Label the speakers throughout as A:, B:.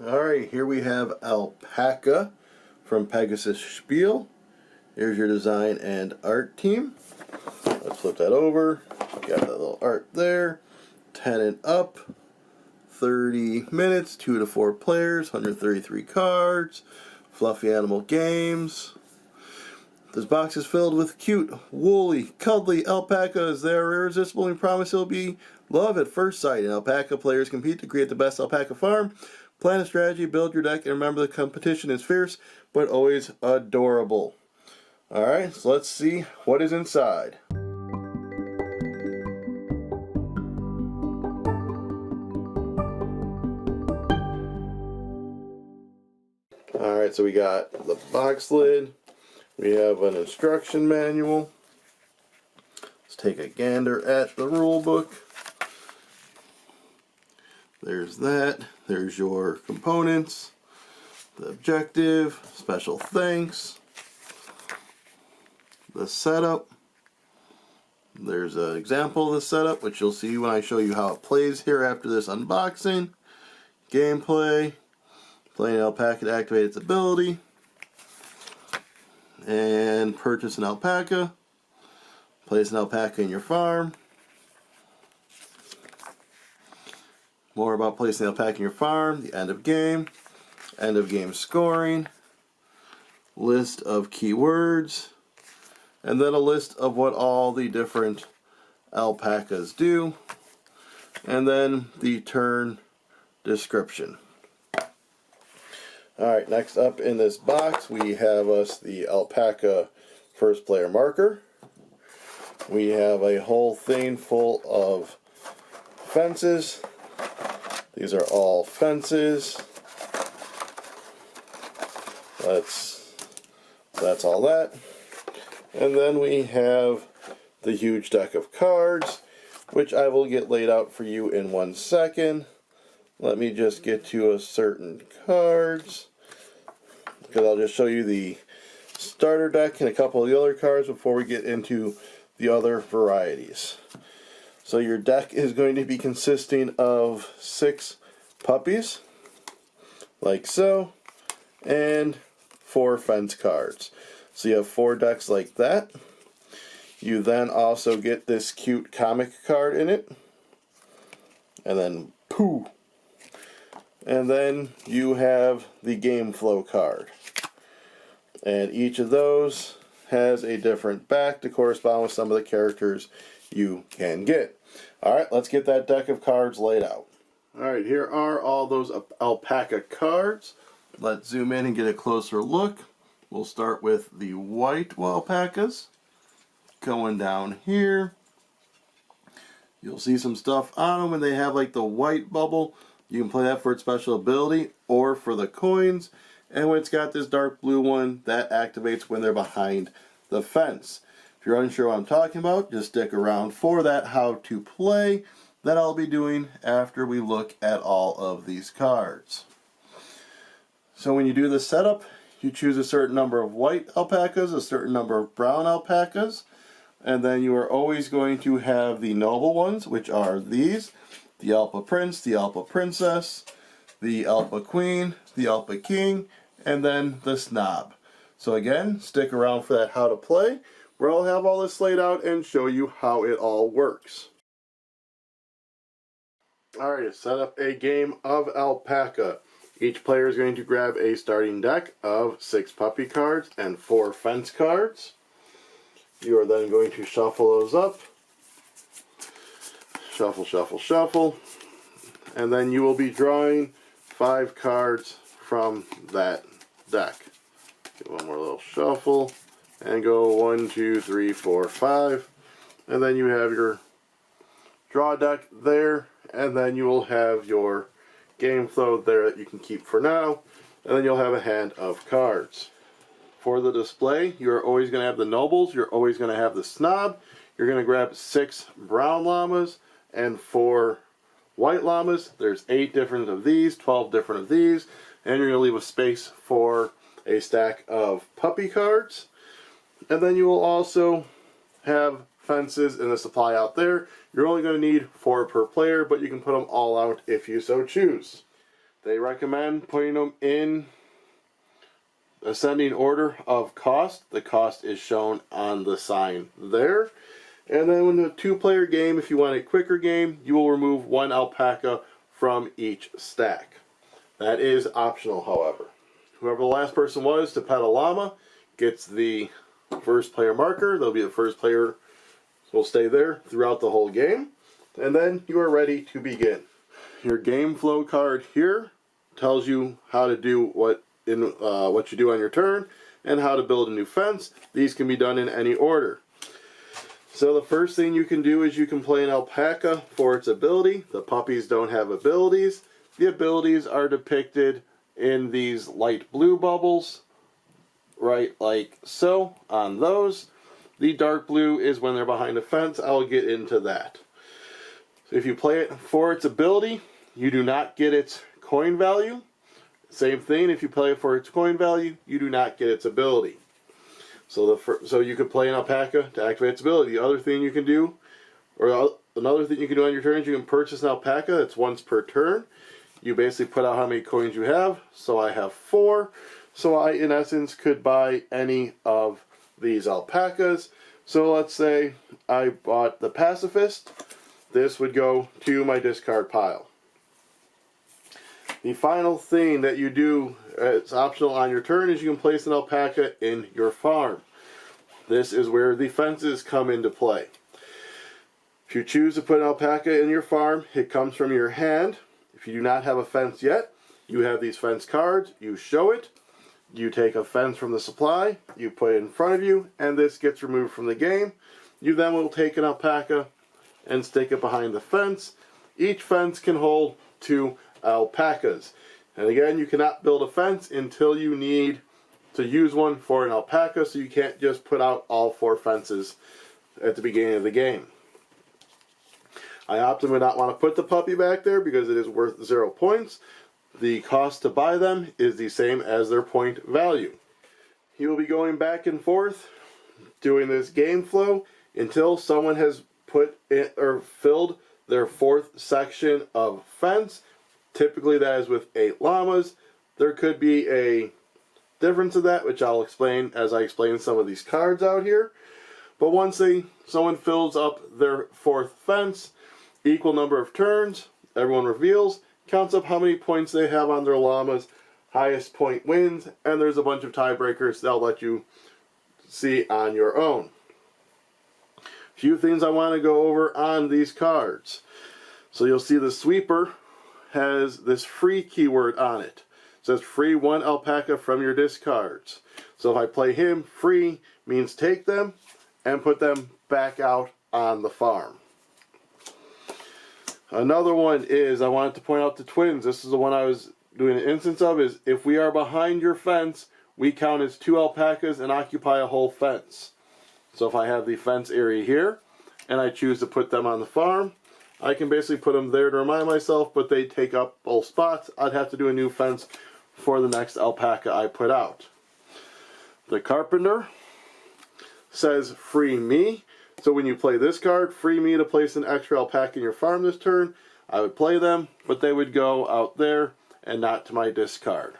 A: Alright, here we have Alpaca from Pegasus Spiele. Here's your design and art team. Let's flip that over. Got that little art there. 10 and up. 30 minutes, 2 to 4 players, 133 cards. Fluffy animal games. This box is filled with cute, woolly, cuddly alpacas. They are irresistible and promise it'll be love at first sight. And alpaca players compete to create the best alpaca farm. Plan a strategy, build your deck, and remember the competition is fierce, but always adorable. Alright, so let's see what is inside. Alright, so we got the box lid. We have an instruction manual. Let's take a gander at the rule book. There's that. There's your components, the objective, special thanks, the setup. There's an example of the setup, which you'll see when I show you how it plays here after this unboxing. Gameplay, playing alpaca to activate its ability, and purchase an alpaca, place an alpaca in your farm. More about placing the alpaca in your farm, the end of game scoring, list of keywords, and then a list of what all the different alpacas do, and then the turn description. Alright, next up in this box we have us the alpaca first player marker. We have a whole thing full of fences. These are all fences. That's all that. And then we have the huge deck of cards, which I will get laid out for you in 1 second. Let me just get to a certain cards, because I'll just show you the starter deck and a couple of the other cards before we get into the other varieties. So your deck is going to be consisting of 6 puppies, like so, and 4 fence cards. So you have 4 decks like that. You then also get this cute comic card in it, and then pooh. And then you have the game flow card. And each of those has a different back to correspond with some of the characters you can get. Alright, let's get that deck of cards laid out. Alright, here are all those alpaca cards. Let's zoom in and get a closer look. We'll start with the white alpacas. Going down here, you'll see some stuff on them, and they have like the white bubble. You can play that for its special ability or for the coins. And when it's got this dark blue one, that activates when they're behind the fence. If you're unsure what I'm talking about, just stick around for that how to play that I'll be doing after we look at all of these cards. So when you do the setup, you choose a certain number of white alpacas, a certain number of brown alpacas, and then you are always going to have the noble ones, which are these: the Alpa Prince, the Alpa Princess, the Alpa Queen, the Alpa King, and then the Snob. So again, stick around for that how to play, where I'll have all this laid out and show you how it all works. Alright, to set up a game of Alpaca, each player is going to grab a starting deck of 6 puppy cards and 4 fence cards. You are then going to shuffle those up. Shuffle, shuffle, shuffle. And then you will be drawing 5 cards from that deck. Give one more little shuffle and go 1, 2, 3, 4, 5. And then you have your draw deck there, and then you will have your game flow there that you can keep for now, and then you'll have a hand of cards. For the display, you're always going to have the nobles, you're always going to have the snob, you're going to grab 6 brown llamas and 4 white llamas. There's 8 different of these, 12 different of these, and you're going to leave a space for a stack of puppy cards. And then you will also have fences in the supply out there. You're only going to need 4 per player, but you can put them all out if you so choose. They recommend putting them in ascending order of cost. The cost is shown on the sign there. And then in a 2-player game, if you want a quicker game, you will remove 1 alpaca from each stack. That is optional, however. Whoever the last person was to pet a llama gets the first player marker. They'll be the first player, will stay there throughout the whole game. And then you are ready to begin. Your game flow card here tells you how to do what you do on your turn and how to build a new fence. These can be done in any order. So the first thing you can do is you can play an alpaca for its ability. The puppies don't have abilities. The abilities are depicted in these light blue bubbles, right like so, on those. The dark blue is when they're behind a fence. I'll get into that. So if you play it for its ability, you do not get its coin value. Same thing, if you play it for its coin value, you do not get its ability. So you could play an alpaca to activate its ability. The other thing you can do, or another thing you can do on your turns, you can purchase an alpaca. That's once per turn. You basically put out how many coins you have. So I have 4. So I, in essence, could buy any of these alpacas. So let's say I bought the pacifist. This would go to my discard pile. The final thing that you do, it's optional on your turn, is you can place an alpaca in your farm. This is where the fences come into play. If you choose to put an alpaca in your farm, it comes from your hand. If you do not have a fence yet, you have these fence cards, you show it, you take a fence from the supply, you put it in front of you, and this gets removed from the game. You then will take an alpaca and stick it behind the fence. Each fence can hold 2 alpacas. And again, you cannot build a fence until you need to use one for an alpaca, so you can't just put out all 4 fences at the beginning of the game. I often would not want to put the puppy back there because it is worth 0 points. The cost to buy them is the same as their point value. You will be going back and forth doing this game flow until someone has put in or filled their 4th section of fence. Typically that is with 8 llamas. There could be a difference of that, which I'll explain as I explain some of these cards out here. But once someone fills up their 4th fence, equal number of turns, everyone reveals, counts up how many points they have on their llamas, highest point wins, and there's a bunch of tiebreakers they'll let you see on your own. Few things I want to go over on these cards. So you'll see the sweeper has this free keyword on it. It says free 1 alpaca from your discards. So if I play him, free means take them and put them back out on the farm. Another one is, I wanted to point out the twins. This is the one I was doing an instance of, is if we are behind your fence, we count as 2 alpacas and occupy a whole fence. So if I have the fence area here, and I choose to put them on the farm, I can basically put them there to remind myself, but they take up both spots. I'd have to do a new fence for the next alpaca I put out. The carpenter says free me. So when you play this card, free me to place an extra alpaca in your farm this turn. I would play them, but they would go out there and not to my discard.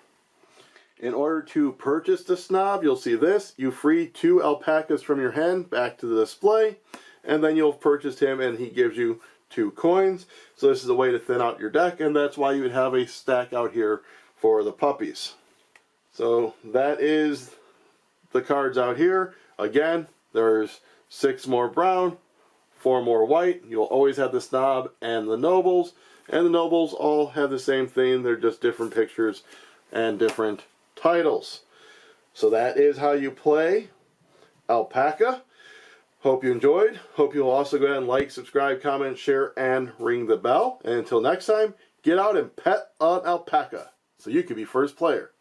A: In order to purchase the snob, you'll see this. You free 2 alpacas from your hand back to the display, and then you'll purchase him and he gives you 2 coins. So this is a way to thin out your deck, and that's why you would have a stack out here for the puppies. So that is the cards out here. Again, there's 6 more brown, 4 more white. You'll always have the snob and the nobles all have the same thing. They're just different pictures and different titles. So that is how you play Alpaca. Hope you enjoyed. Hope you'll also go ahead and like, subscribe, comment, share, and ring the bell. And until next time, get out and pet an alpaca so you can be first player.